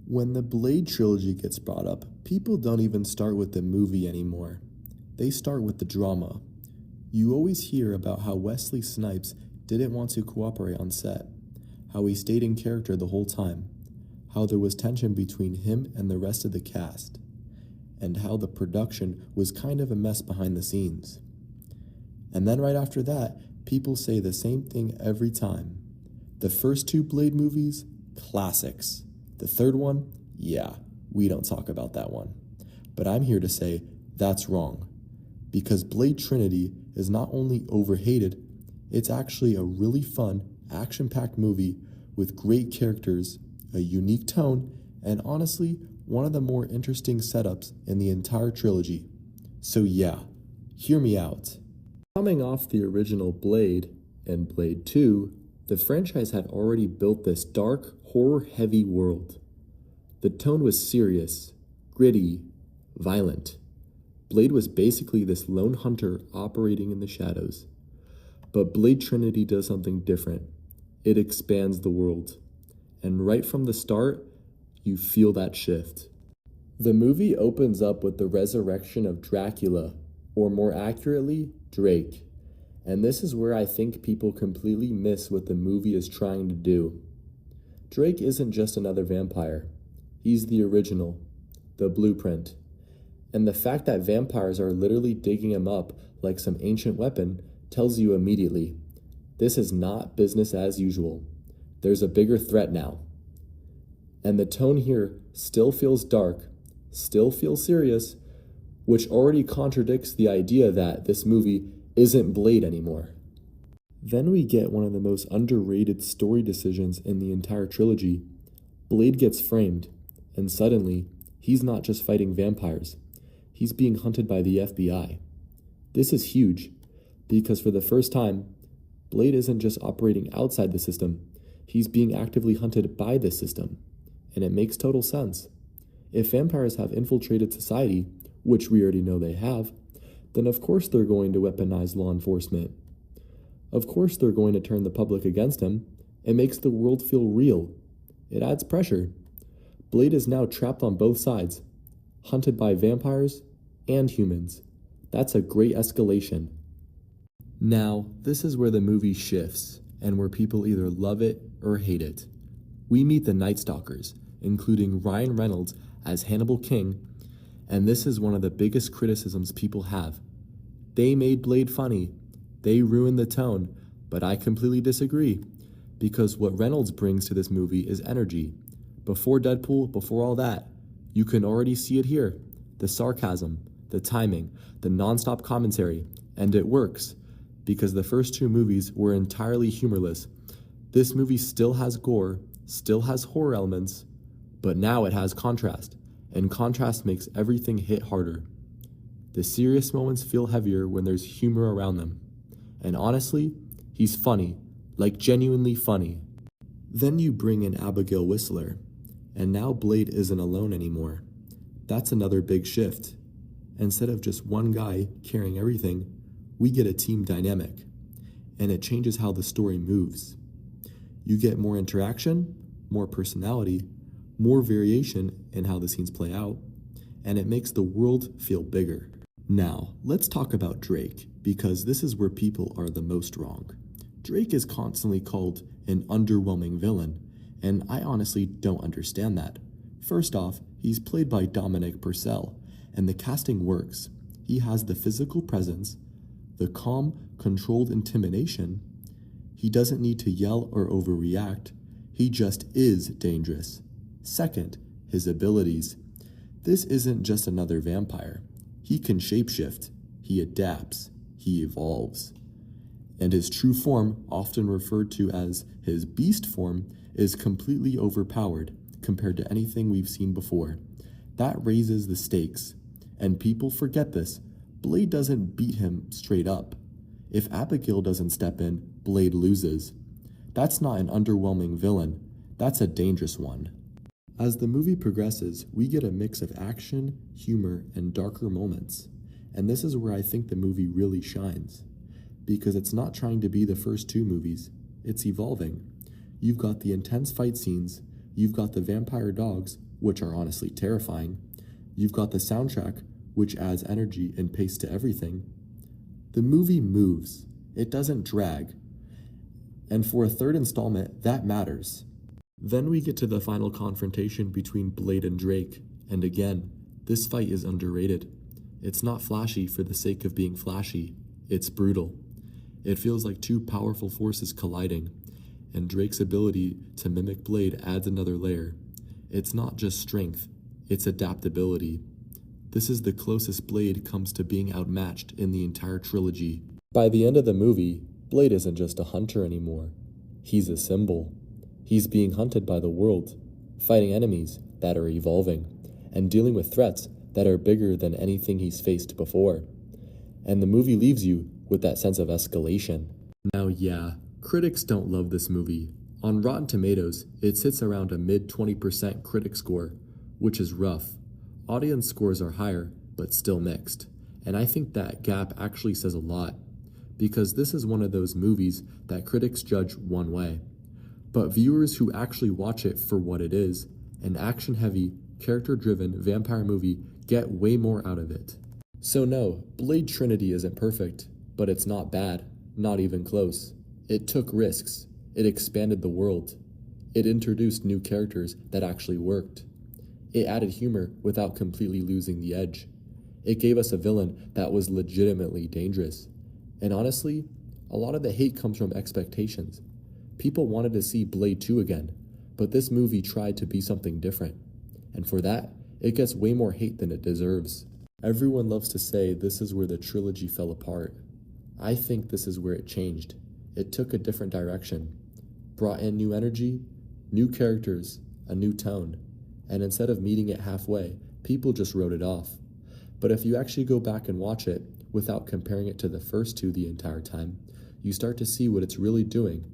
When the Blade Trilogy gets brought up, people don't even start with the movie anymore. They start with the drama. You always hear about how Wesley Snipes didn't want to cooperate on set, how he stayed in character the whole time, how there was tension between him and the rest of the cast, and how the production was kind of a mess behind the scenes. And then right after that, people say the same thing every time. The first two Blade movies, classics. The third one, yeah, we don't talk about that one. But I'm here to say that's wrong. Because Blade Trinity is not only overhated, it's actually a really fun, action-packed movie with great characters, a unique tone, and honestly, one of the more interesting setups in the entire trilogy. So yeah, hear me out. Coming off the original Blade and Blade 2, the franchise had already built this dark, horror-heavy world. The tone was serious, gritty, violent. Blade was basically this lone hunter operating in the shadows. But Blade Trinity does something different. It expands the world. And right from the start, you feel that shift. The movie opens up with the resurrection of Dracula, or more accurately, Drake. And this is where I think people completely miss what the movie is trying to do. Drake isn't just another vampire. He's the original, the blueprint. And the fact that vampires are literally digging him up like some ancient weapon tells you immediately, this is not business as usual. There's a bigger threat now. And the tone here still feels dark, still feels serious, which already contradicts the idea that this movie isn't Blade anymore. Then we get one of the most underrated story decisions in the entire trilogy. Blade gets framed, and suddenly, he's not just fighting vampires. He's being hunted by the FBI. This is huge, because for the first time, Blade isn't just operating outside the system, he's being actively hunted by the system. And it makes total sense. If vampires have infiltrated society, which we already know they have, then of course they're going to weaponize law enforcement. Of course they're going to turn the public against him. It makes the world feel real. It adds pressure. Blade is now trapped on both sides, hunted by vampires and humans. That's a great escalation. Now, this is where the movie shifts, and where people either love it or hate it. We meet the Night Stalkers, including Ryan Reynolds as Hannibal King, and this is one of the biggest criticisms people have. They made Blade funny. They ruined the tone, but I completely disagree, because what Reynolds brings to this movie is energy. Before Deadpool, before all that, you can already see it here. The sarcasm, the timing, the nonstop commentary, and it works, because the first two movies were entirely humorless. This movie still has gore, still has horror elements, but now it has contrast, and contrast makes everything hit harder. The serious moments feel heavier when there's humor around them. And honestly, he's funny, like genuinely funny. Then you bring in Abigail Whistler, and now Blade isn't alone anymore. That's another big shift. Instead of just one guy carrying everything, we get a team dynamic, and it changes how the story moves. You get more interaction, more personality, more variation in how the scenes play out, and it makes the world feel bigger. Now, let's talk about Drake, because this is where people are the most wrong. Drake is constantly called an underwhelming villain, and I honestly don't understand that. First off, he's played by Dominic Purcell, and the casting works. He has the physical presence, the calm, controlled intimidation. He doesn't need to yell or overreact. He just is dangerous. Second, his abilities. This isn't just another vampire. He can shapeshift, he adapts, he evolves. And his true form, often referred to as his beast form, is completely overpowered compared to anything we've seen before. That raises the stakes, and people forget this. Blade doesn't beat him straight up. If Abigail doesn't step in, Blade loses. That's not an underwhelming villain, that's a dangerous one. As the movie progresses, we get a mix of action, humor, and darker moments. And this is where I think the movie really shines. Because it's not trying to be the first two movies, it's evolving. You've got the intense fight scenes, You've got the vampire dogs, which are honestly terrifying. You've got the soundtrack, which adds energy and pace to everything. The movie moves. It doesn't drag. And for a third installment, that matters. Then we get to the final confrontation between Blade and Drake, and again, this fight is underrated. It's not flashy for the sake of being flashy, it's brutal. It feels like two powerful forces colliding, and Drake's ability to mimic Blade adds another layer. It's not just strength, it's adaptability. This is the closest Blade comes to being outmatched in the entire trilogy. By the end of the movie, Blade isn't just a hunter anymore. He's a symbol. He's being hunted by the world, fighting enemies that are evolving, and dealing with threats that are bigger than anything he's faced before. And the movie leaves you with that sense of escalation. Now yeah, critics don't love this movie. On Rotten Tomatoes, it sits around a mid-20% critic score, which is rough. Audience scores are higher, but still mixed. And I think that gap actually says a lot, because this is one of those movies that critics judge one way. But viewers who actually watch it for what it is, an action-heavy, character-driven vampire movie, get way more out of it. So no, Blade Trinity isn't perfect, but it's not bad, not even close. It took risks. It expanded the world. It introduced new characters that actually worked. It added humor without completely losing the edge. It gave us a villain that was legitimately dangerous. And honestly, a lot of the hate comes from expectations. People wanted to see Blade 2 again, but this movie tried to be something different. And for that, it gets way more hate than it deserves. Everyone loves to say this is where the trilogy fell apart. I think this is where it changed. It took a different direction, brought in new energy, new characters, a new tone, and instead of meeting it halfway, people just wrote it off. But if you actually go back and watch it without comparing it to the first two the entire time, you start to see what it's really doing.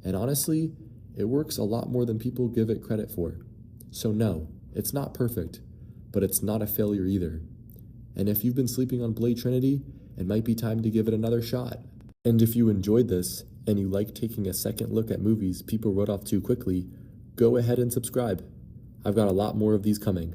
And honestly, it works a lot more than people give it credit for. So no, it's not perfect, but it's not a failure either. And if you've been sleeping on Blade Trinity, it might be time to give it another shot. And if you enjoyed this, and you like taking a second look at movies people wrote off too quickly, go ahead and subscribe. I've got a lot more of these coming.